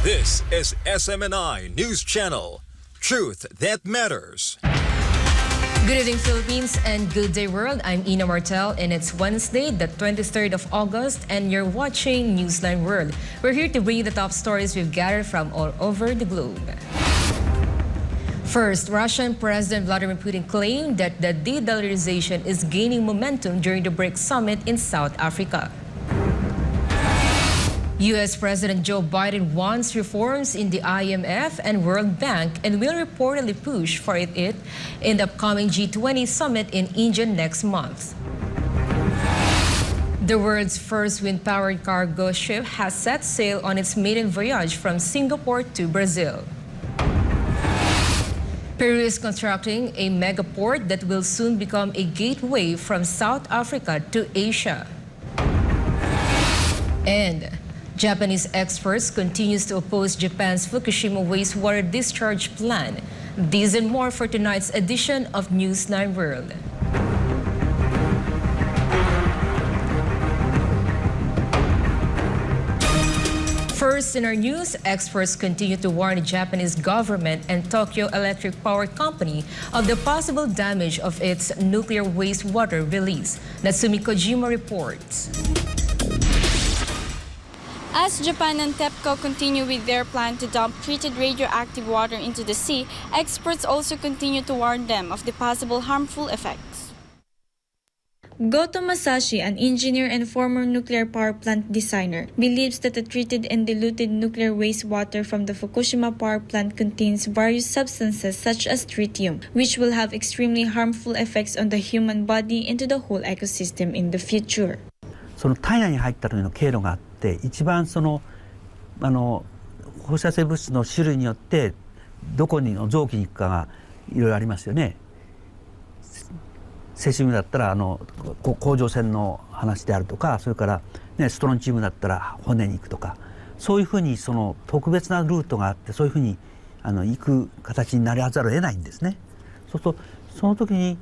This is SMNI News Channel. Truth that matters. Good evening, Philippines, and good day, world. I'm Yna Mortel, and it's Wednesday, the 23rd of August, and you're watching Newsline World. We're here to bring you the top stories we've gathered from all over the globe. First, Russian President Vladimir Putin claimed that the de-dollarization is gaining momentum during the BRICS Summit in South Africa. U.S. President Joe Biden wants reforms in the IMF and World Bank and will reportedly push for it in the upcoming G20 summit in India next month. The world's first wind-powered cargo ship has set sail on its maiden voyage from Singapore to Brazil. Peru is constructing a megaport that will soon become a gateway from South Africa to Asia. And Japanese experts continues to oppose Japan's Fukushima wastewater discharge plan. These and more for tonight's edition of Newsline World. First in our news, experts continue to warn the Japanese government and Tokyo Electric Power Company of the possible damage of its nuclear wastewater release. Natsumi Kojima reports. As Japan and TEPCO continue with their plan to dump treated radioactive water into the sea, experts also continue to warn them of the possible harmful effects. Goto Masashi, an engineer and former nuclear power plant designer, believes that the treated and diluted nuclear wastewater from the Fukushima power plant contains various substances such as tritium, which will have extremely harmful effects on the human body and to the whole ecosystem in the future. その体内に入った時の経路があって、一番その放射性物質の種類によってどこにの臓器に行くかがいろいろありますよね。セシウムだったら甲状腺の話であるとか、それから、ね、ストロンチウムだったら骨に行くとか、そういうふうにその特別なルートがあって、そういうふうに行く形になりざるを得ないんですね。そうするとその時に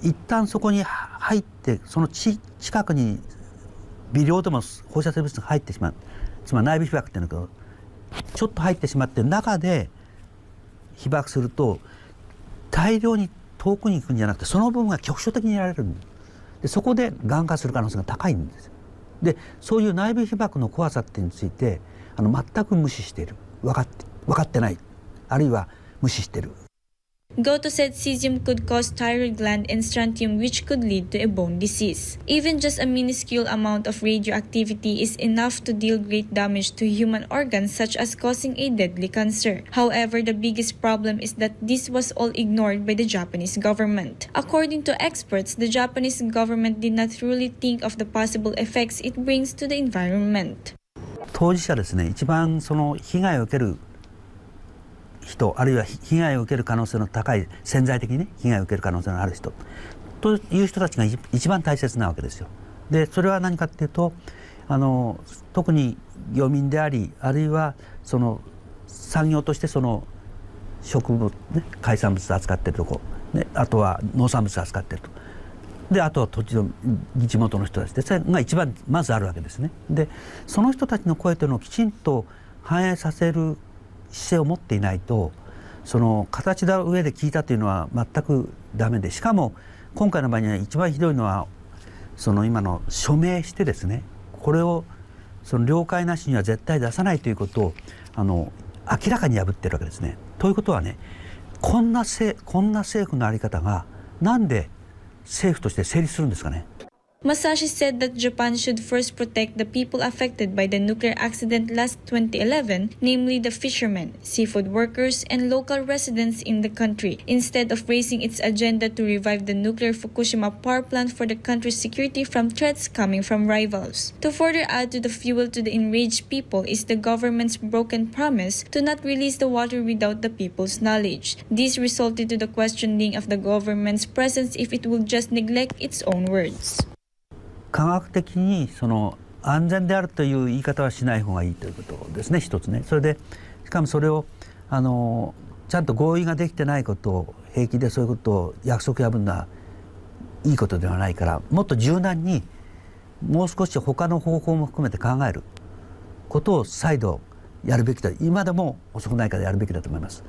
一旦そこに入ってその近くに微量でも放射性物質が入ってしまう、つまり内部被曝っていうんだけど、ちょっと入ってしまって中で被曝すると大量に遠くに行くんじゃなくて、その部分が局所的にやられるんで、そこでがん化する可能性が高いんです。でそういう内部被曝の怖さってについて全く無視している、分かってない、あるいは無視している。Goto said cesium could cause thyroid gland and strontium, which could lead to a bone disease. Even just a minuscule amount of radioactivity is enough to deal great damage to human organs, such as causing a deadly cancer. However, the biggest problem is that this was all ignored by the Japanese government. According to experts, the Japanese government did not truly think of the possible effects it brings to the environment. 当事者ですね、一番その被害を受ける人、あるいは被害を受ける可能性の高い、潜在的にね被害を受ける可能性のある人という人たちが一番大切なわけですよ。でそれは何かっていうと特に漁民であり、あるいはその産業としてその植物、ね、海産物を扱っているとこ、ね、あとは農産物を扱っていると、であとは土地の地元の人たちで、それが一番まずあるわけですね。でその人たちの声というのをきちんと反映させる姿勢を持っていないと、その形の上で聞いたというのは全くダメで、しかも今回の場合には一番ひどいのはその今の署名してですね、これをその了解なしには絶対出さないということを明らかに破ってるわけですね。ということはね、こんな政府の在り方がなんで政府として成立するんですかね。Masashi said that Japan should first protect the people affected by the nuclear accident last 2011, namely the fishermen, seafood workers, and local residents in the country, instead of raising its agenda to revive the nuclear Fukushima power plant for the country's security from threats coming from rivals. To further add to the fuel to the enraged people is the government's broken promise to not release the water without the people's knowledge. This resulted to the questioning of the government's presence if it will just neglect its own words. 科学的にその安全であるという言い方はしない方がいいということですね、一つね。それでしかもそれをちゃんと合意ができてないことを平気でそういうことを約束破るのはいいことではないから、もっと柔軟にもう少し他の方法も含めて考えることを再度やるべきだ。今でも遅くないからやるべきだと思います。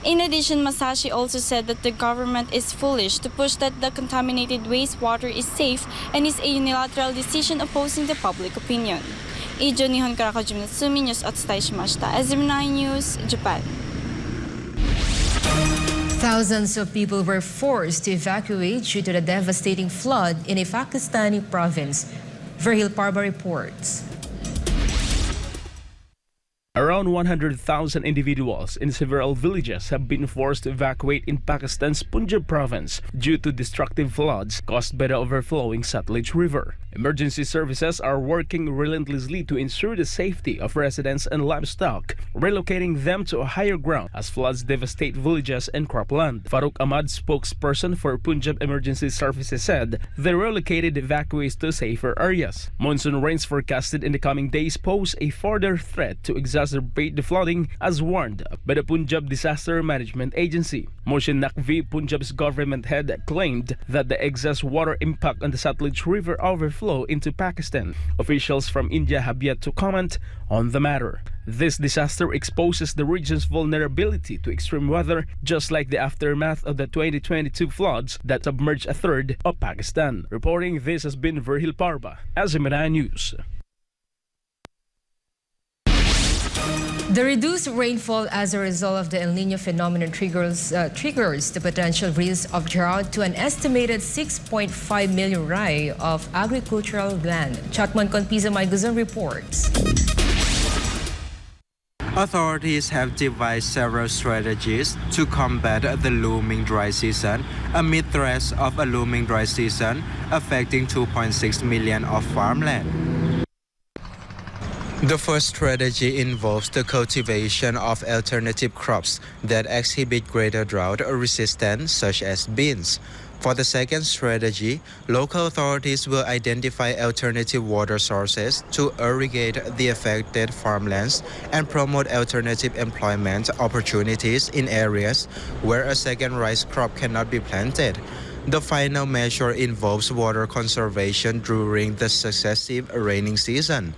In addition, Masashi also said that the government is foolish to push that the contaminated wastewater is safe and is a unilateral decision opposing the public opinion. 以上、日本からはじめの数ミニュースお伝えしました。SMNI News, Japan. Thousands of people were forced to evacuate due to the devastating flood in a Pakistani province. Verhil Parba reports. Around 100,000 individuals in several villages have been forced to evacuate in Pakistan's Punjab province due to destructive floods caused by the overflowing Satluj River. Emergency services are working relentlessly to ensure the safety of residents and livestock, relocating them to a higher ground as floods devastate villages and cropland. Farooq Ahmad, spokesperson for Punjab Emergency Services, said they relocated evacuees to safer areas. Monsoon rains forecasted in the coming days pose a further threat to exacerbate the flooding, as warned by the Punjab Disaster Management Agency. Mohsin Naqvi, Punjab's government head, claimed that the excess water impact on the Satluj River overflow into Pakistan. Officials from India have yet to comment on the matter. This disaster exposes the region's vulnerability to extreme weather, just like the aftermath of the 2022 floods that submerged a third of Pakistan. Reporting this has been Verhil Parba, SMNI News. The reduced rainfall as a result of the El Niño phenomenon triggers the potential risk of drought to an estimated 6.5 million rai of agricultural land. Chatmon Conpisa Mayguzon reports. Authorities have devised several strategies to combat the looming dry season amid threats of a looming dry season affecting 2.6 million of farmland. The first strategy involves the cultivation of alternative crops that exhibit greater drought resistance, such as beans. For the second strategy, local authorities will identify alternative water sources to irrigate the affected farmlands and promote alternative employment opportunities in areas where a second rice crop cannot be planted. The final measure involves water conservation during the successive raining season.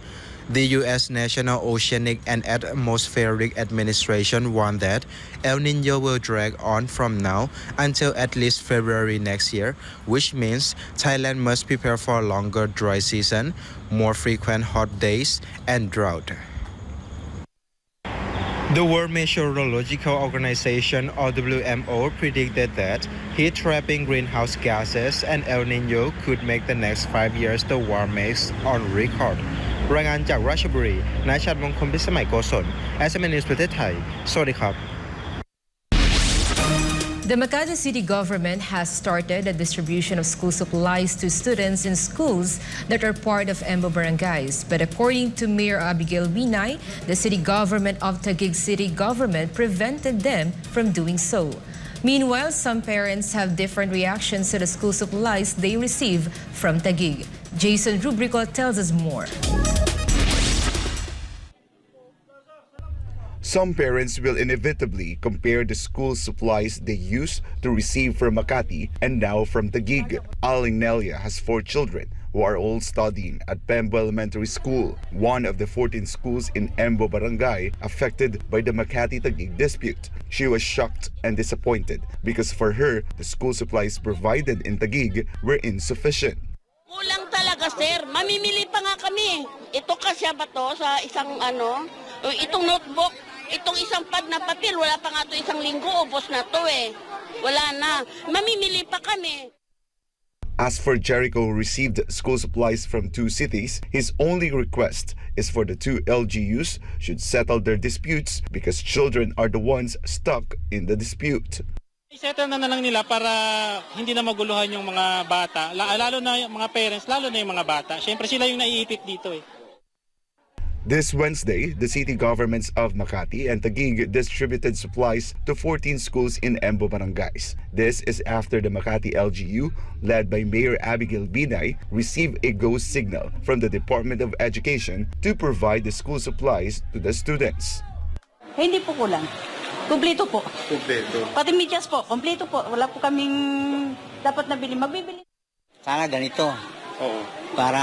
The U.S. National Oceanic and Atmospheric Administration warned that El Niño will drag on from now until at least February next year, which means Thailand must prepare for a longer dry season, more frequent hot days, and drought. The World Meteorological Organization, or WMO, predicted that heat-trapping greenhouse gases and El Niño could make the next 5 years the warmest on record. รายงานจากราชบุรี นายชัดมงคลพิสมัยโกศล SMNI News ประเทศไทย สวัสดีครับ The Makati City government has started the distribution of school supplies to students in schools that are part of Embo barangays. But according to Mayor Abigail Binay, the city government of Taguig City government prevented them from doing so. Meanwhile, some parents have different reactions to the school supplies they receive from Taguig. Jason Rubrico tells us more. Some parents will inevitably compare the school supplies they used to receive from Makati and now from Taguig. Aling Nelia has 4 children who are all studying at Pembo Elementary School, one of the 14 schools in Embo Barangay affected by the Makati-Taguig dispute. She was shocked and disappointed because for her, the school supplies provided in Taguig were insufficient. Kulang talaga, sir. Mamimili pa nga kami. Ito kasya ba to sa isang itong notebook, itong isang pad na papel, wala pa nga to isang linggo, ubos na to eh. Wala na. Mamimili pa kami. As for Jericho, who received school supplies from 2 cities, his only request is for the 2 LGUs should settle their disputes because children are the ones stuck in the dispute. I-settle na lang nila para hindi na maguluhan yung mga bata, lalo na yung mga parents, lalo na yung mga bata. Siyempre sila yung naiipit dito eh. This Wednesday, the city governments of Makati and Taguig distributed supplies to 14 schools in Embo barangays. This is after the Makati LGU, led by Mayor Abigail Binay, received a go signal from the Department of Education to provide the school supplies to the students. Hindi po kulang. Kumpleto po. Kumpleto. Pati medyas po, kumpleto po. Wala po kaming dapat nabili. Mabibili. Sana ganito. Oo. para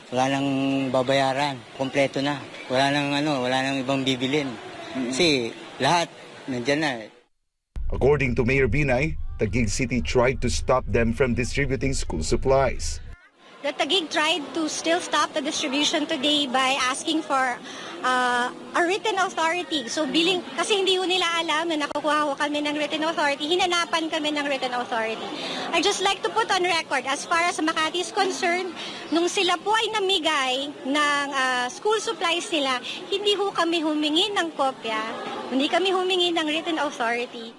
wala nang babayaran. Kompleto na. Wala nang ibang bibilin. Kasi lahat nandiyan na. According to Mayor Binay, Taguig City tried to stop them from distributing school supplies. The Taguig tried to still stop the distribution today by asking for a written authority. So kasi hindi ko nila alam na nakukuha ko kami ng written authority, hinanapan kami ng written authority. I just like to put on record, as far as Makati is concerned, nung sila po ay namigay ng school supplies nila, hindi ho kami humingi ng kopya, hindi kami humingi ng written authority.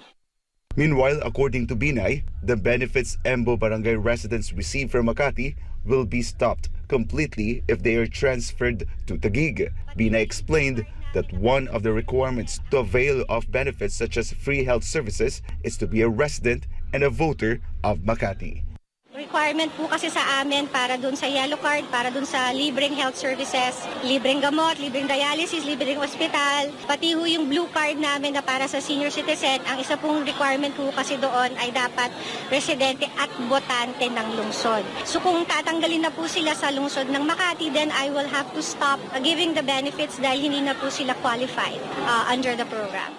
Meanwhile, according to Binay, the benefits Embo Barangay residents receive from Makati will be stopped completely if they are transferred to Taguig. Binay explained that one of the requirements to avail of benefits such as free health services is to be a resident and a voter of Makati. Requirement po kasi sa amin para dun sa yellow card, para dun sa libreng health services, libreng gamot, libreng dialysis, libreng hospital, pati ho yung blue card namin na para sa senior citizen, ang isa pong requirement po kasi doon ay dapat residente at botante ng lungsod. So kung tatanggalin na po sila sa lungsod ng Makati, then I will have to stop giving the benefits dahil hindi na po sila qualified under the program.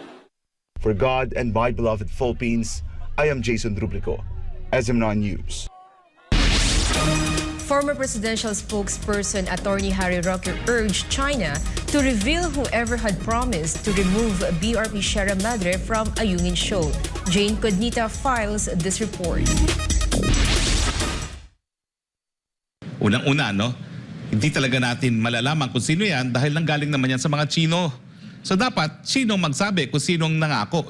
For God and my beloved Philippines, I am Jason Rubrico, SMNI News. Former presidential spokesperson Attorney Harry Roque urged China to reveal whoever had promised to remove BRP Sierra Madre from Ayungin Shoal. Jane Cognita files this report. Unang-una, hindi talaga natin malalaman kung sino yan dahil nanggaling naman yan sa mga Chino. So dapat, sinong magsabi kung sinong nangako,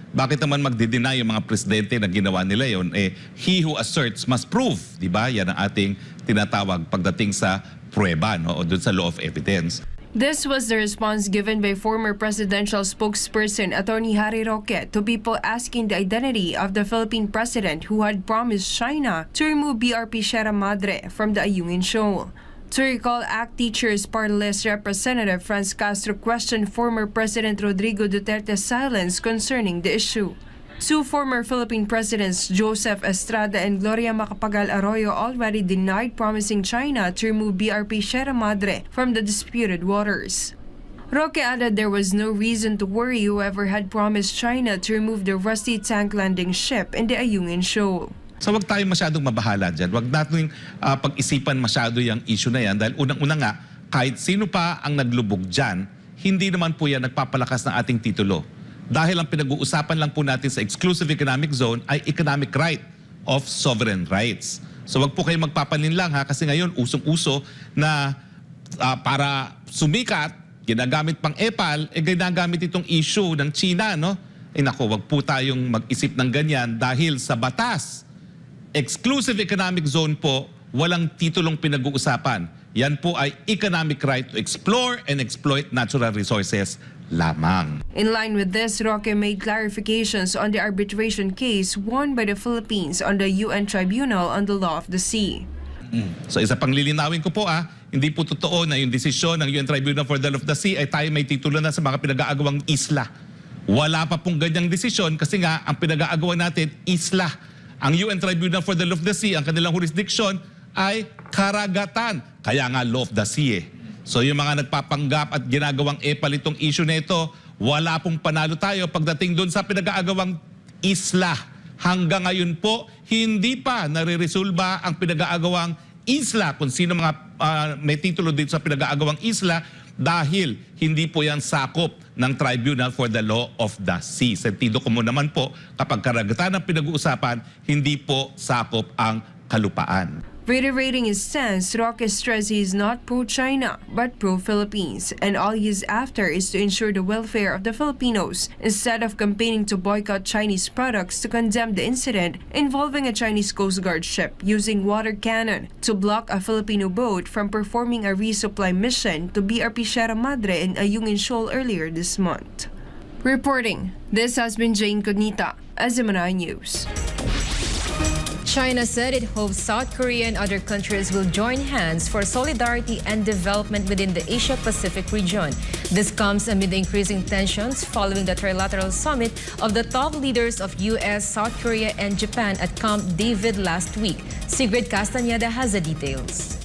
Bakit naman magdi-deny yung mga presidente na ginawa nila yon? He who asserts must prove, di ba? Yan ang ating tinatawag pagdating sa prueba, o dun sa law of evidence. This was the response given by former presidential spokesperson Attorney Harry Roque to people asking the identity of the Philippine president who had promised China to remove BRP Sierra Madre from the Ayungin Shoal. To recall, ACT Teachers Party List Representative Franz Castro questioned former President Rodrigo Duterte's silence concerning the issue. Two former Philippine presidents, Joseph Estrada and Gloria Macapagal Arroyo, already denied promising China to remove BRP Sierra Madre from the disputed waters. Roque added there was no reason to worry whoever had promised China to remove the rusty tank landing ship in the Ayungin Shoal. So wag tayong masyadong mabahala dyan. Wag natin pag-isipan masyado yung issue na yan dahil unang-una nga, kahit sino pa ang naglubog dyan, hindi naman po yan nagpapalakas ng ating titulo. Dahil ang pinag-uusapan lang po natin sa exclusive economic zone ay economic right of sovereign rights. So wag po kayo magpapalinlang kasi ngayon usong-uso na para sumikat, ginagamit pang EPAL, ginagamit itong issue ng China, Naku, wag po tayong mag-isip ng ganyan dahil sa batas. Exclusive economic zone po, walang titulong pinag-uusapan. Yan po ay economic right to explore and exploit natural resources lamang. In line with this, Roque made clarifications on the arbitration case won by the Philippines on the UN Tribunal on the Law of the Sea. So isa pang lilinawin ko po hindi po totoo na yung desisyon ng UN Tribunal for the Law of the Sea ay tayo may titulo na sa mga pinag-aagawang isla. Wala pa pong ganyang desisyon kasi nga ang pinag-aagawan natin isla. Ang UN Tribunal for the Law of the Sea, ang kanilang jurisdiction ay karagatan. Kaya nga Law of the Sea. So yung mga nagpapanggap at ginagawang EPAL itong issue na ito, wala pong panalo tayo pagdating doon sa pinag-aagawang isla. Hanggang ngayon po, hindi pa nare-resolba ang pinag-aagawang isla kung sino mga may titulo dito sa pinag-aagawang isla dahil hindi po yan sakop ng Tribunal for the Law of the Sea. Sentido ko mo naman po, kapag karagatan ang pinag-uusapan, hindi po sakop ang kalupaan. Reiterating his stance, Roque stressed he is not pro-China, but pro-Philippines, and all he is after is to ensure the welfare of the Filipinos, instead of campaigning to boycott Chinese products to condemn the incident involving a Chinese Coast Guard ship using water cannon to block a Filipino boat from performing a resupply mission to BRP Sierra Madre in Ayungin Shoal earlier this month. Reporting, this has been Jane Cognita, SMNI News. China said it hopes South Korea and other countries will join hands for solidarity and development within the Asia-Pacific region. This comes amid the increasing tensions following the trilateral summit of the top leaders of U.S., South Korea, and Japan at Camp David last week. Sigrid Castañeda has the details.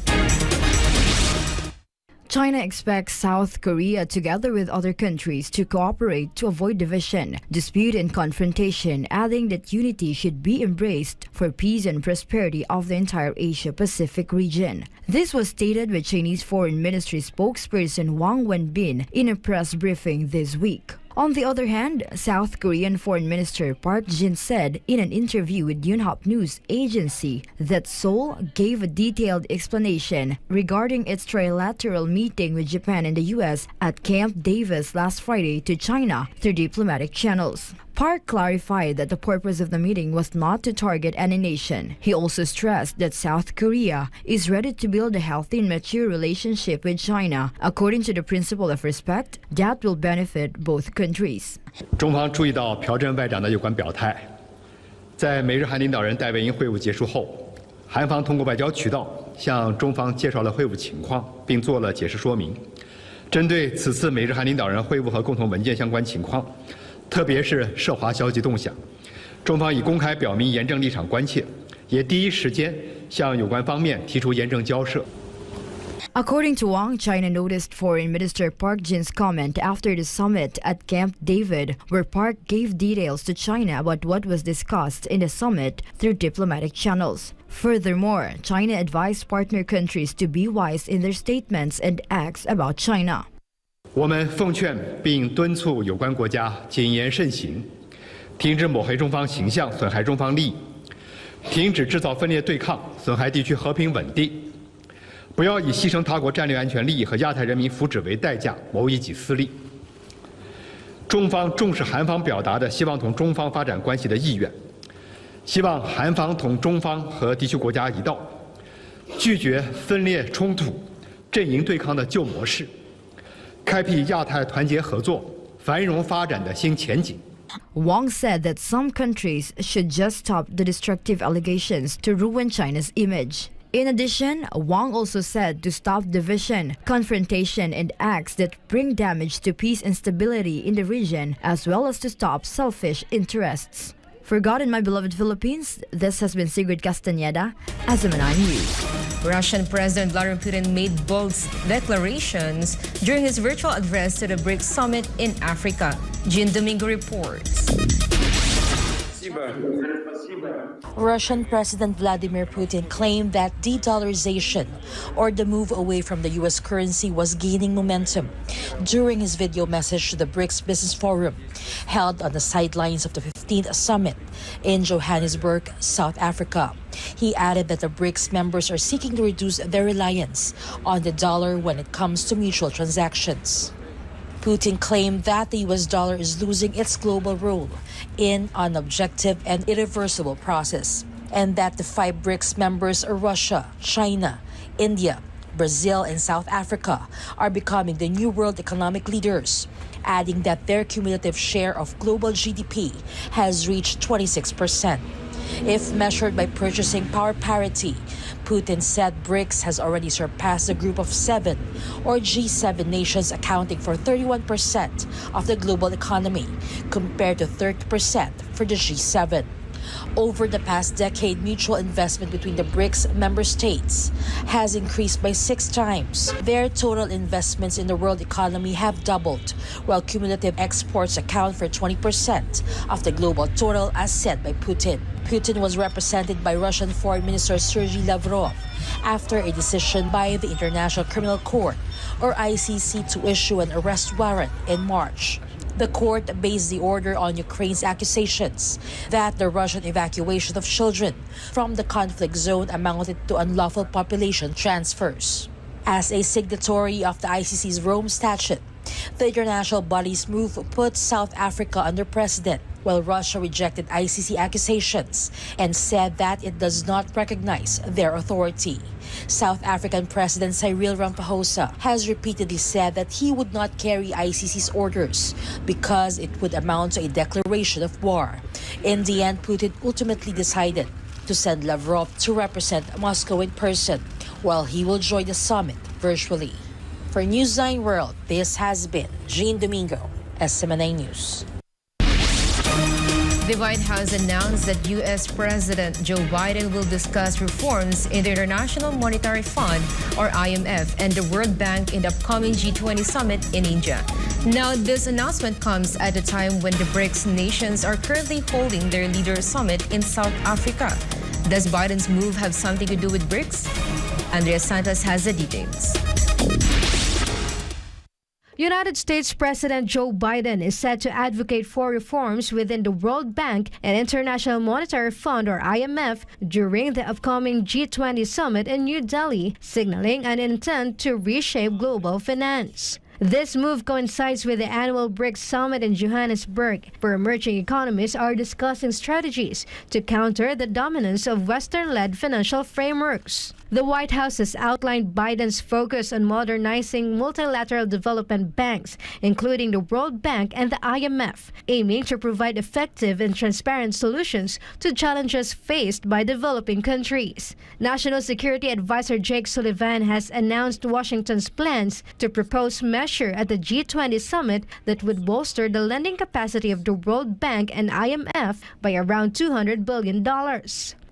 China expects South Korea, together with other countries, to cooperate to avoid division, dispute and confrontation, adding that unity should be embraced for peace and prosperity of the entire Asia-Pacific region. This was stated by Chinese Foreign Ministry spokesperson Wang Wenbin in a press briefing this week. On the other hand, South Korean Foreign Minister Park Jin said in an interview with Yonhap News Agency that Seoul gave a detailed explanation regarding its trilateral meeting with Japan and the U.S. at Camp Davis last Friday to China through diplomatic channels. Park clarified that the purpose of the meeting was not to target any nation. He also stressed that South Korea is ready to build a healthy and mature relationship with China, according to the principle of respect that will benefit both countries. 中方注意到朴正外长的有关表态，在美日韩领导人戴维营会晤结束后，韩方通过外交渠道向中方介绍了会晤情况，并做了解释说明。针对此次美日韩领导人会晤和共同文件相关情况， 特别是涉华消息动向，中方已公开表明严正立场关切，也第一时间向有关方面提出严正交涉。 According to Wang, China noticed Foreign Minister Park Jin's comment after the summit at Camp David, where Park gave details to China about what was discussed in the summit through diplomatic channels. Furthermore, China advised partner countries to be wise in their statements and acts about China. 我们奉劝并敦促有关国家谨言慎行，停止抹黑中方形象，损害中方利益，停止制造分裂对抗，损害地区和平稳定，不要以牺牲他国战略安全利益和亚太人民福祉为代价谋一己私利。中方重视韩方表达的希望同中方发展关系的意愿，希望韩方同中方和地区国家一道，拒绝分裂冲突、阵营对抗的旧模式。 开辟亚太团结合作、繁荣发展的新前景。 Wang said that some countries should just stop the destructive allegations to ruin China's image. In addition, Wang also said to stop division, confrontation, and acts that bring damage to peace and stability in the region, as well as to stop selfish interests. For God and my beloved Philippines, this has been Sigrid Castañeda, SMNI News. Russian President Vladimir Putin made bold declarations during his virtual address to the BRICS Summit in Africa. Jean Domingo reports. Russian President Vladimir Putin claimed that de-dollarization, or the move away from the U.S. currency, was gaining momentum during his video message to the BRICS Business Forum, held on the sidelines of the 15th summit in Johannesburg, South Africa. He added that the BRICS members are seeking to reduce their reliance on the dollar when it comes to mutual transactions. Putin claimed that the US dollar is losing its global role in an objective and irreversible process, and that the 5 BRICS members, Russia, China, India, Brazil, and South Africa, are becoming the new world economic leaders, adding that their cumulative share of global GDP has reached 26%. If measured by purchasing power parity, Putin said BRICS has already surpassed the Group of 7, or G7 nations, accounting for 31% of the global economy, compared to 30% for the G7. Over the past decade, mutual investment between the BRICS member states has increased by 6 times. Their total investments in the world economy have doubled, while cumulative exports account for 20% of the global total, as said by Putin. Putin was represented by Russian Foreign Minister Sergei Lavrov after a decision by the International Criminal Court, or ICC, to issue an arrest warrant in March. The court based the order on Ukraine's accusations that the Russian evacuation of children from the conflict zone amounted to unlawful population transfers. As a signatory of the ICC's Rome Statute, the international body's move put South Africa under precedent, while Russia rejected ICC accusations and said that it does not recognize their authority. South African President Cyril Ramaphosa has repeatedly said that he would not carry ICC's orders because it would amount to a declaration of war. In the end, Putin ultimately decided to send Lavrov to represent Moscow in person, while he will join the summit virtually. For Newsline World, this has been Jean Domingo, SMNI News. The White House announced that U.S. President Joe Biden will discuss reforms in the International Monetary Fund, or IMF, and the World Bank in the upcoming G20 summit in India. Now, this announcement comes at a time when the BRICS nations are currently holding their leaders' summit in South Africa. Does Biden's move have something to do with BRICS? Andrea Santos has the details. United States President Joe Biden is set to advocate for reforms within the World Bank and International Monetary Fund, or IMF, during the upcoming G20 summit in New Delhi, signaling an intent to reshape global finance. This move coincides with the annual BRICS summit in Johannesburg, where emerging economies are discussing strategies to counter the dominance of Western-led financial frameworks. The White House has outlined Biden's focus on modernizing multilateral development banks, including the World Bank and the IMF, aiming to provide effective and transparent solutions to challenges faced by developing countries. National Security Advisor Jake Sullivan has announced Washington's plans to propose measures at the G20 summit that would bolster the lending capacity of the World Bank and IMF by around $200 billion.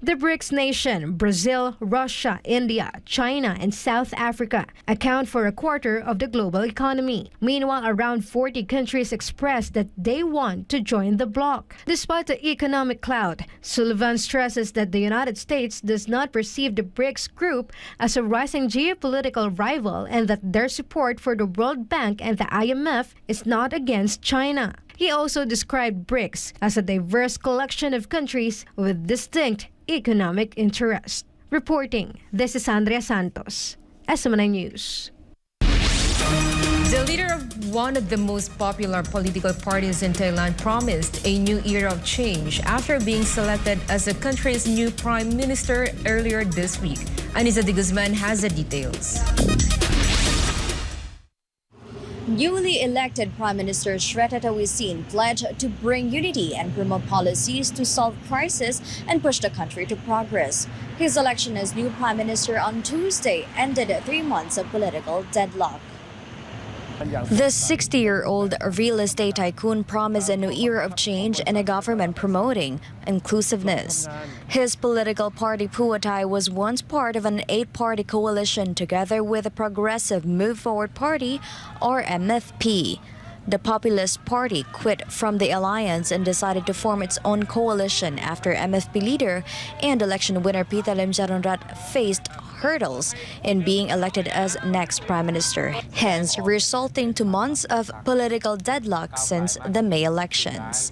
The BRICS nation, Brazil, Russia, India, China, and South Africa, account for a quarter of the global economy. Meanwhile, around 40 countries expressed that they want to join the bloc. Despite the economic clout, Sullivan stresses that the United States does not perceive the BRICS group as a rising geopolitical rival and that their support for the World Bank and the IMF is not against China. He also described BRICS as a diverse collection of countries with distinct economic interest. Reporting, this is Andrea Santos, SMNI News. The leader of one of the most popular political parties in Thailand promised a new era of change after being selected as the country's new prime minister earlier this week. Anissa de Guzman has the details. Newly elected Prime Minister Shreta Thavisin pledged to bring unity and promote policies to solve crisis and push the country to progress. His election as new Prime Minister on Tuesday ended 3 months of political deadlock. The 60-year-old real estate tycoon promised a new era of change and a government promoting inclusiveness. His political party Puatai was once part of an 8-party coalition together with the Progressive Move Forward Party, or MFP. The Populist Party quit from the alliance and decided to form its own coalition after MFP leader and election winner Pita Limjaronrat faced hurdles in being elected as next prime minister, hence resulting to months of political deadlock since the May elections.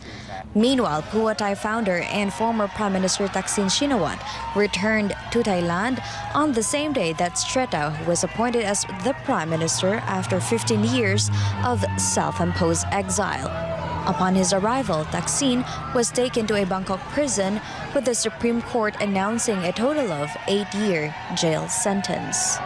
Meanwhile, Puatai founder and former Prime Minister Thaksin Shinawatra returned to Thailand on the same day that Shreta was appointed as the Prime Minister after 15 years of self-imposed exile. Upon his arrival, Thaksin was taken to a Bangkok prison with the Supreme Court announcing a total of 8-year jail sentence.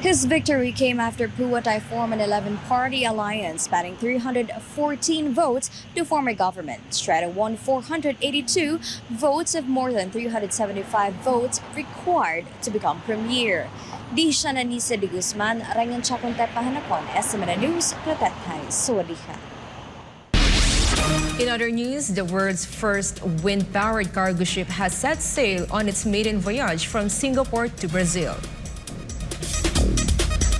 His victory came after Puatai formed an 11-party alliance spanning 314 votes to form a government. Shreta won 482 votes of more than 375 votes required to become premier. Di siya Anissa de Guzman, Rangan Chakunte Pahanakon, SMNI News, Pratatay, Sawadika. In other news, the world's first wind-powered cargo ship has set sail on its maiden voyage from Singapore to Brazil.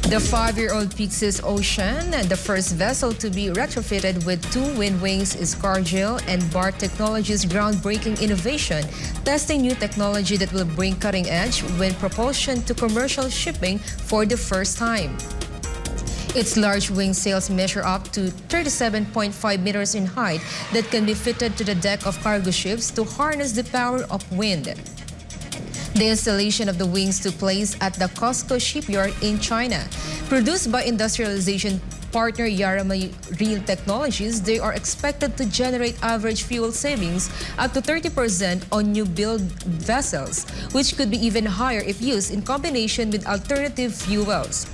The 5-year-old Pyxis Ocean, the first vessel to be retrofitted with 2 wind wings, is Cargill and BART Technologies' groundbreaking innovation, testing new technology that will bring cutting-edge wind propulsion to commercial shipping for the first time. Its large wing sails measure up to 37.5 meters in height that can be fitted to the deck of cargo ships to harness the power of wind. The installation of the wings took place at the COSCO shipyard in China. Produced by industrialization partner Yna Mortel Technologies, they are expected to generate average fuel savings up to 30% on new build vessels, which could be even higher if used in combination with alternative fuels.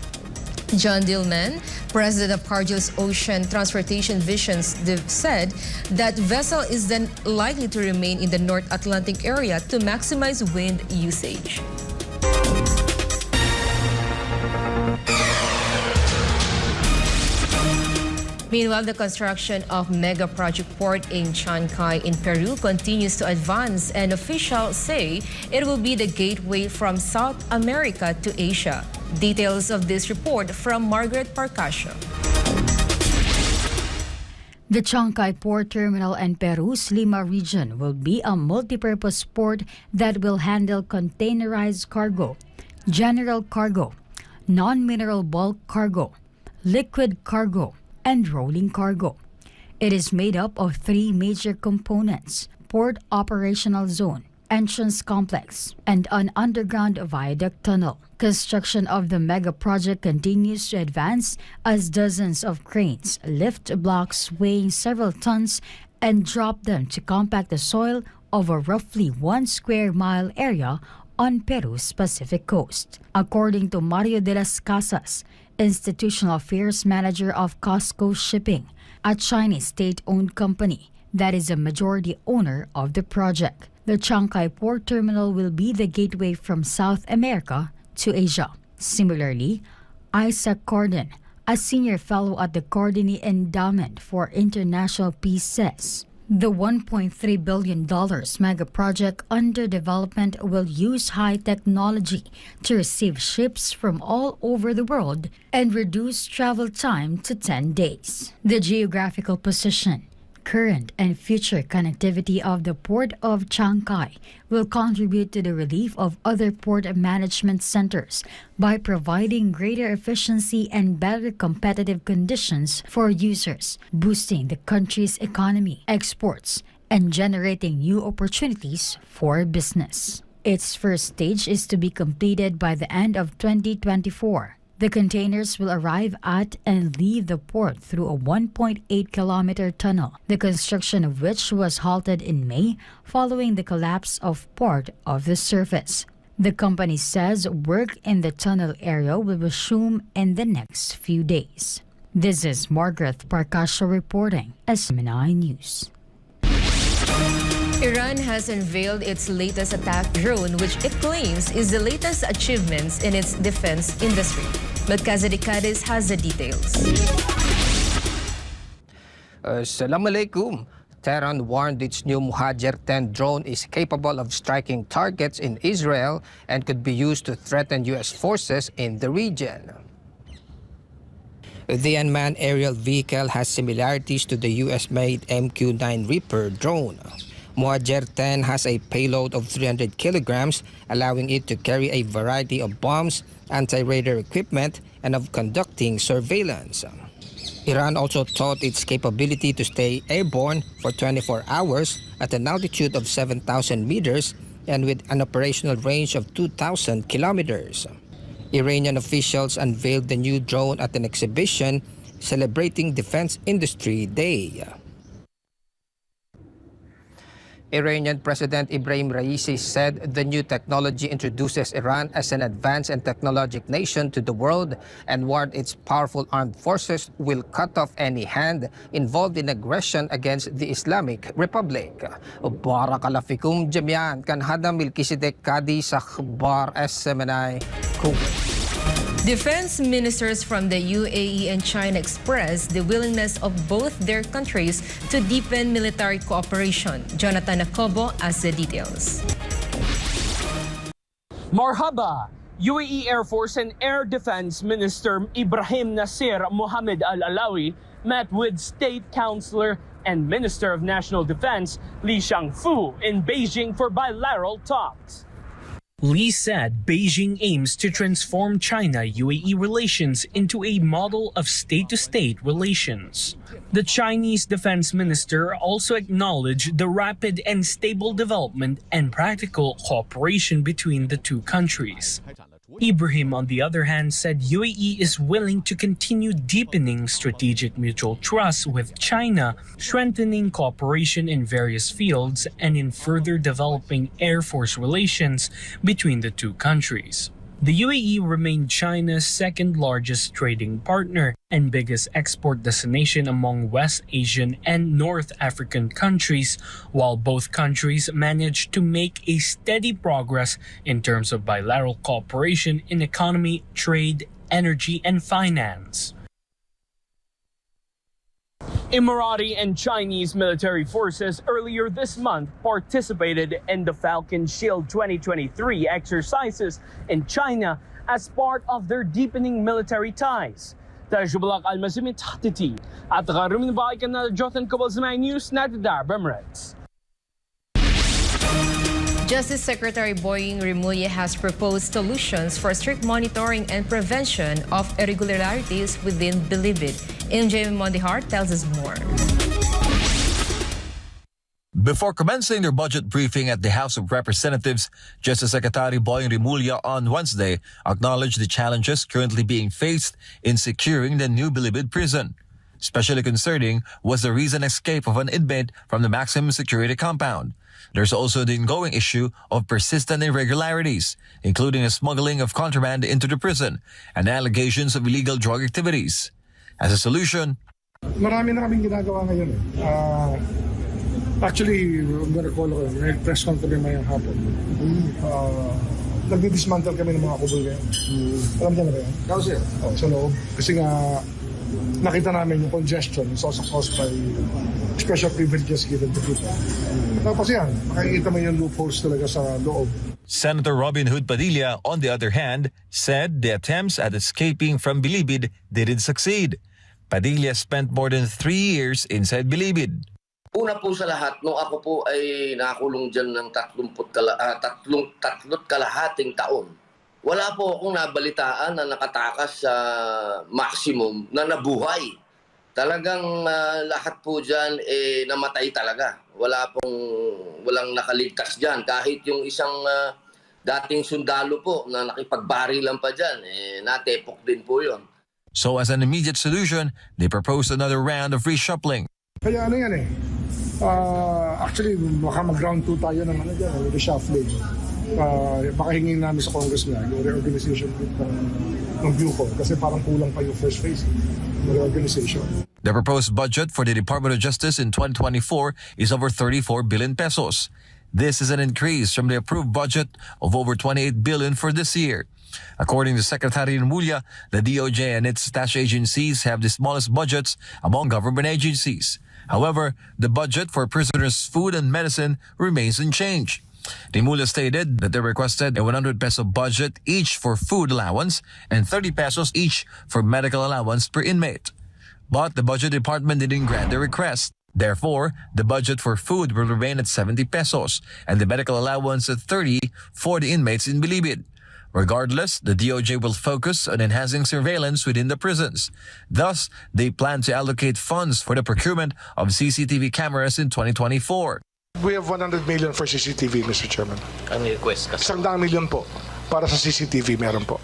John Dillman, president of Cargill's Ocean Transportation Visions, said that vessel is then likely to remain in the North Atlantic area to maximize wind usage. Meanwhile, the construction of mega project port in Chancay in Peru continues to advance, and officials say it will be the gateway from South America to Asia. Details of this report from Margaret Parcasio. The Chancay Port Terminal in Peru's Lima region will be a multipurpose port that will handle containerized cargo, general cargo, non-mineral bulk cargo, liquid cargo, and rolling cargo. It is made up of 3 major components: port operational zone, entrance complex, and an underground viaduct tunnel. Construction of the mega project continues to advance as dozens of cranes lift blocks weighing several tons and drop them to compact the soil of a roughly 1 square mile area on Peru's Pacific coast. According to Mario de las Casas, Institutional Affairs Manager of Costco Shipping, a Chinese state-owned company that is a majority owner of the project. The Chancay Port Terminal will be the gateway from South America to Asia. Similarly, Isaac Corden, a senior fellow at the Cordini Endowment for International Peace, says the $1.3 billion mega project under development will use high technology to receive ships from all over the world and reduce travel time to 10 days. The geographical position, current and future connectivity of the Port of Chancay will contribute to the relief of other port management centers by providing greater efficiency and better competitive conditions for users, boosting the country's economy, exports, and generating new opportunities for business. Its first stage is to be completed by the end of 2024. The containers will arrive at and leave the port through a 1.8-kilometer tunnel, the construction of which was halted in May following the collapse of part of the surface. The company says work in the tunnel area will resume in the next few days. This is Margaret Parcasio reporting, SMNI News. Iran has unveiled its latest attack drone, which it claims is the latest achievements in its defense industry. But Kazadikadis has the details. Assalamu alaikum. Tehran warned its new Muhajir-10 drone is capable of striking targets in Israel and could be used to threaten U.S. forces in the region. The unmanned aerial vehicle has similarities to the US-made MQ-9 Reaper drone. Muhajir-10 has a payload of 300 kilograms, allowing it to carry a variety of bombs, anti-radar equipment, and of conducting surveillance. Iran also taught its capability to stay airborne for 24 hours at an altitude of 7,000 meters and with an operational range of 2,000 kilometers. Iranian officials unveiled the new drone at an exhibition celebrating Defense Industry Day. Iranian President Ibrahim Raisi said the new technology introduces Iran as an advanced and technologic nation to the world and warned its powerful armed forces will cut off any hand involved in aggression against the Islamic Republic. Barakallahu fikum jami'an, kan hada Melchizedek Kadi sa Akhbar SMNI Kuwait. Defense ministers from the UAE and China expressed the willingness of both their countries to deepen military cooperation. Jonathan Acobo has the details. Marhaba! UAE Air Force and Air Defense Minister Ibrahim Nasir Mohammed Al-Alawi met with State Councilor and Minister of National Defense Li Shangfu in Beijing for bilateral talks. Li said Beijing aims to transform China-UAE relations into a model of state-to-state relations. The Chinese defense minister also acknowledged the rapid and stable development and practical cooperation between the two countries. Ibrahim, on the other hand, said UAE is willing to continue deepening strategic mutual trust with China, strengthening cooperation in various fields, and in further developing Air Force relations between the two countries. The UAE remained China's second-largest trading partner and biggest export destination among West Asian and North African countries, while both countries managed to make a steady progress in terms of bilateral cooperation in economy, trade, energy, and finance. Emirati and Chinese military forces earlier this month participated in the Falcon Shield 2023 exercises in China as part of their deepening military ties. Tajubalak Almazimit Hatiti at Karumin Bakan na Jothan Kabalzamay News Natidar Bemrets. Justice Secretary Boying Remulla has proposed solutions for strict monitoring and prevention of irregularities within Bilibid. Yna Mortel tells us more. Before commencing their budget briefing at the House of Representatives, Justice Secretary Boying Remulla on Wednesday acknowledged the challenges currently being faced in securing the new Bilibid prison. Especially concerning was the recent escape of an inmate from the maximum security compound. There's also the ongoing issue of persistent irregularities, including the smuggling of contraband into the prison and allegations of illegal drug activities. As a solution, marami na kaming ginagawa ngayon. Actually, I'm gonna call ko, may press con kami mayang hapon. Nagdi-dismantle kami ng mga kubol ngayon. Alam niyo na ba yan? Kao sir? Sa loob. Kasi nga, nakita namin yung congestion is also caused by special privileges given to people. Tapos yan, makikita mo yung loopholes talaga sa loob. Senator Robin Hood Padilla, on the other hand, said the attempts at escaping from Bilibid didn't succeed. Padilla spent more than 3 years inside Bilibid. Una po sa lahat, nung ako po ay nakakulong dyan ng 30 kalahating taon, wala po akong nabalitaan na nakatakas sa maximum na nabuhay. Talagang lahat po dyan namatay talaga. Walang nakaligtas dyan. Kahit yung isang dating sundalo po na nakipagbarilan pa dyan, natepok din po yon. So as an immediate solution, they proposed another round of reshuffling. Kaya ano yan actually, baka mag-round 2 tayo ng reshuffling. Baka hingin namin sa Congress na yung reorganization ng Buco kasi parang kulang pa yung first phase ng reorganization. The proposed budget for the Department of Justice in 2024 is over 34 billion pesos. This is an increase from the approved budget of over 28 billion for this year. According to Secretary Remulla, the DOJ and its attached agencies have the smallest budgets among government agencies. However, the budget for prisoners' food and medicine remains unchanged. Remulla stated that they requested a 100 peso budget each for food allowance and 30 pesos each for medical allowance per inmate. But the budget department didn't grant the request. Therefore, the budget for food will remain at 70 pesos and the medical allowance at 30 for the inmates in Bilibid. Regardless, the DOJ will focus on enhancing surveillance within the prisons. Thus, they plan to allocate funds for the procurement of CCTV cameras in 2024. We have 100 million for CCTV, Mr. Chairman. Ang request kasi? 100 million po para sa CCTV, meron po.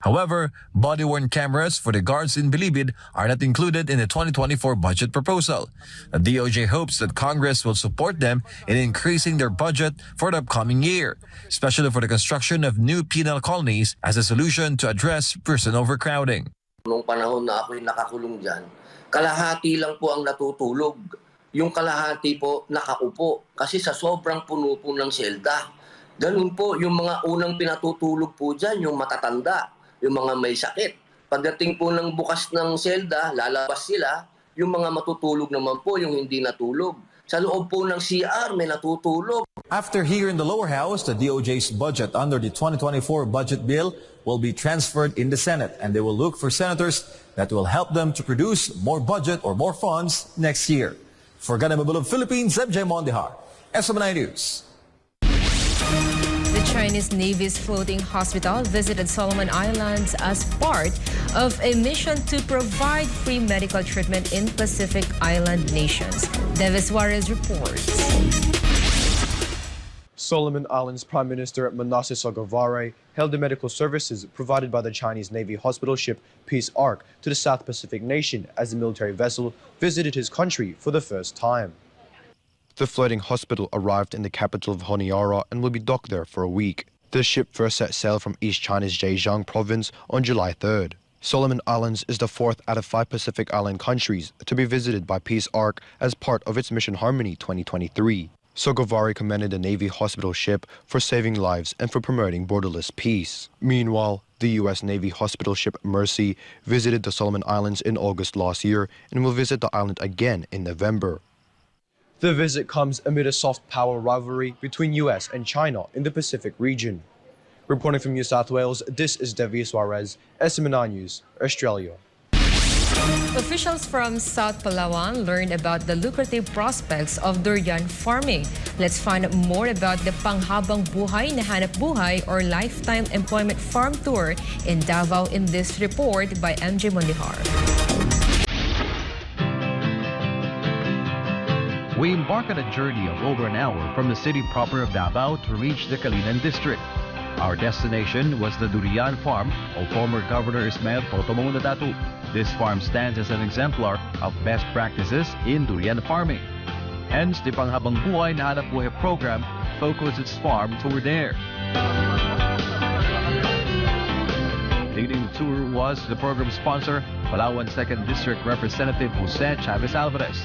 However, body-worn cameras for the guards in Bilibid are not included in the 2024 budget proposal. The DOJ hopes that Congress will support them in increasing their budget for the upcoming year, especially for the construction of new penal colonies as a solution to address prison overcrowding. Noong panahon na ako'y nakakulong dyan, kalahati lang po ang natutulog. Yung kalahati po nakaupo kasi sa sobrang puno po ng selda. Ganun po, yung mga unang pinatutulog po dyan, yung matatanda, yung mga may sakit. Pagdating po ng bukas ng selda, lalabas sila, yung mga matutulog naman po, yung hindi natulog. Sa loob po ng CR, may natutulog. After here in the lower house, the DOJ's budget under the 2024 budget bill will be transferred in the Senate, and they will look for senators that will help them to produce more budget or more funds next year. For Ganamabul of Philippines, Yna Mortel, SMNI News. The Chinese Navy's floating hospital visited Solomon Islands as part of a mission to provide free medical treatment in Pacific Island nations. Davis Suarez reports. Solomon Islands Prime Minister Manasseh Sogavare held the medical services provided by the Chinese Navy hospital ship Peace Ark to the South Pacific nation as the military vessel visited his country for the first time. The floating hospital arrived in the capital of Honiara and will be docked there for a week. The ship first set sail from East China's Zhejiang province on July 3rd. Solomon Islands is the 4th out of 5 Pacific Island countries to be visited by Peace Ark as part of its Mission Harmony 2023. Sogavare commended the Navy hospital ship for saving lives and for promoting borderless peace. Meanwhile, The U.S. Navy hospital ship Mercy visited the Solomon Islands in August last year and will visit the island again in November. The visit comes amid a soft power rivalry between U.S. and China in the Pacific region. Reporting from New South Wales, this is Devi Suarez, SMNI News, Australia. Officials from South Palawan learned about the lucrative prospects of durian farming. Let's find out more about the Panghabang Buhay na Hanap Buhay or Lifetime Employment Farm Tour in Davao in this report by MJ Mondihar. We embark on a journey of over an hour from the city proper of Davao to reach the Kalinan district. Our destination was the Durian Farm of former Governor Ismael Datu. This farm stands as an exemplar of best practices in durian farming. Hence, the Panghabang Buhay na Hanap Buhay program focused its farm tour there. Leading the tour was the program sponsor, Palawan 2nd District Representative Jose Chavez Alvarez.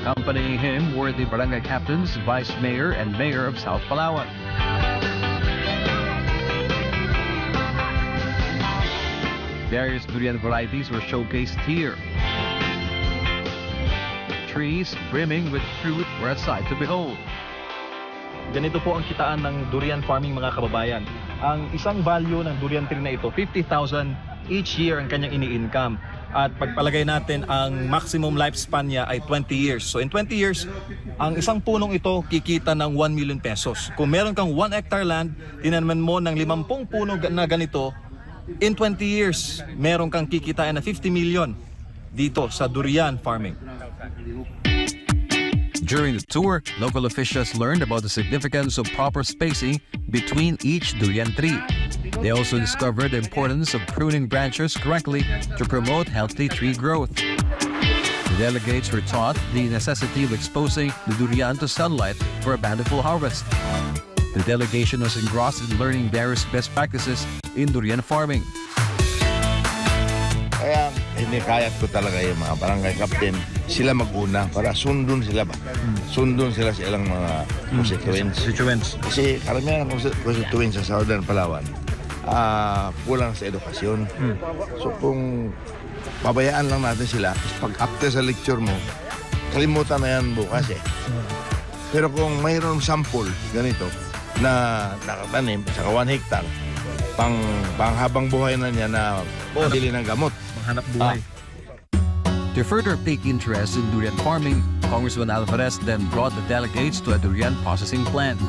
Accompanying him were the barangay captains, vice mayor, and mayor of South Palawan. Various durian varieties were showcased here. Trees brimming with fruit were a sight to behold. Ganito po ang kitaan ng durian farming, mga kababayan. Ang isang value ng durian tree na ito, 50,000 each year ang kanyang ini-income. At pagpalagay natin, ang maximum lifespan niya ay 20 years. So in 20 years, ang isang punong ito kikita ng 1 million pesos. Kung meron kang 1 hectare land, tinanaman mo ng 50 puno na ganito, in 20 years, meron kang kikitain na 50 million dito sa durian farming. During the tour, local officials learned about the significance of proper spacing between each durian tree. They also discovered the importance of pruning branches correctly to promote healthy tree growth. The delegates were taught the necessity of exposing the durian to sunlight for a bountiful harvest. The delegation was engrossed in learning various best practices in durian farming. Kaya hinikayat ko talaga yung mga barangay captain, sila mag-una para sundon sila ba? Sundon sila sa ilang mga constituents. Kasi karamihan ng constituents sa Southern Palawan, kulang sa edukasyon. So kung pabayaan lang natin sila, pag after sa lecture mo, kalimutan na yan bukas eh. Pero kung mayroong sample ganito, na nakatanim sa 1 hectare, panghabang buhay na niya na bili ng gamot. Hanap buhay. To further pique interest in durian farming, Congressman Alvarez then brought the delegates to a durian processing plant.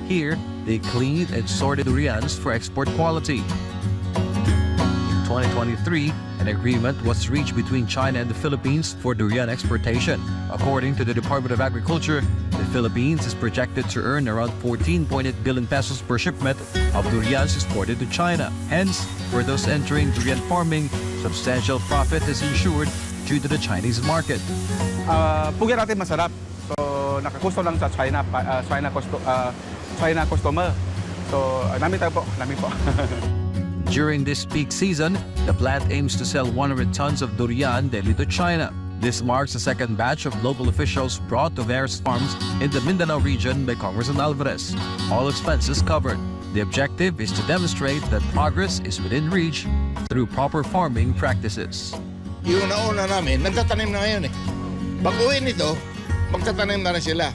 Here, they cleaned and sorted durians for export quality. In 2023, an agreement was reached between China and the Philippines for durian exportation. According to the Department of Agriculture, the Philippines is projected to earn around 14.8 billion pesos per shipment of durians exported to China. Hence, for those entering durian farming, substantial profit is ensured due to the Chinese market. Pugyan natin masarap. So, nakakusto lang sa China customer. So, namin tayo po. During this peak season, the plant aims to sell 100 tons of durian daily to China. This marks the second batch of local officials brought to various farms in the Mindanao region by Congressman Alvarez. All expenses covered. The objective is to demonstrate that progress is within reach through proper farming practices. Yung nauna namin, nagtatanim na ngayon eh. Pag-uwi nito, magtatanim na rin sila.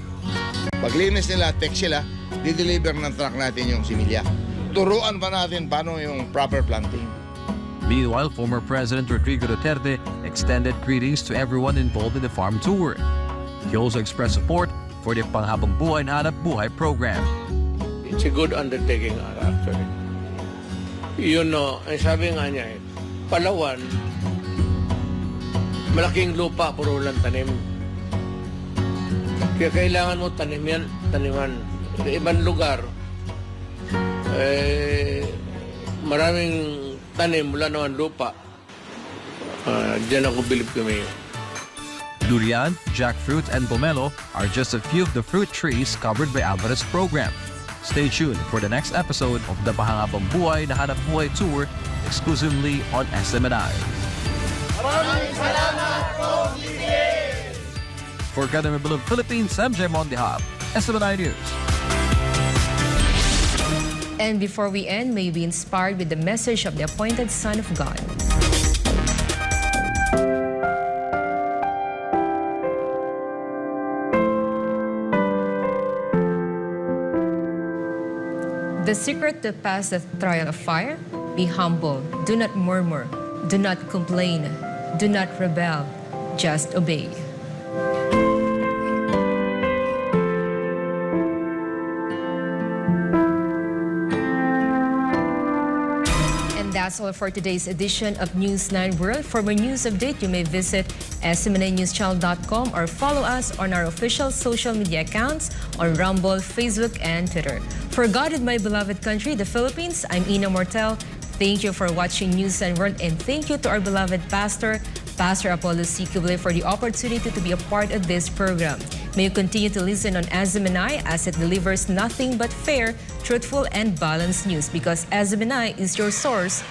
Paglinis nila, text sila, di-deliver ng truck natin yung similya. Turuan pa natin paano yung proper planting. Meanwhile, former President Rodrigo Duterte extended greetings to everyone involved in the farm tour. He also expressed support for the Panghabang Buhay na Hanap Buhay program. It's a good undertaking, actually. You know, sabi nga niya, Palawan, malaking lupa, puro lang tanim. Kaya kailangan mo taniman. Sa ibang lugar, maraming tanim, wala naman lupa. Diyan ako bilib kami. Durian, jackfruit, and pomelo are just a few of the fruit trees covered by Alvarez program. Stay tuned for the next episode of the Panghabang Buhay na Hanap Buhay Tour exclusively on SMNI. Maraming salamat po, For Academy of Philippines, I'm Jem on behalf SMNI News. And before we end, may we be inspired with the message of the appointed Son of God. The secret to pass the trial of fire: be humble, do not murmur, do not complain, do not rebel, just obey. And that's all for today's edition of Newsline World. For more news update, you may visit SMNInewschannel.com or follow us on our official social media accounts on Rumble, Facebook, and Twitter. For God and my beloved country, the Philippines, I'm Yna Mortel. Thank you for watching Newsline World, and thank you to our beloved Pastor Apollo C. Cablelink, for the opportunity to be a part of this program. May you continue to listen on SMNI as it delivers nothing but fair, truthful, and balanced news, because SMNI is your source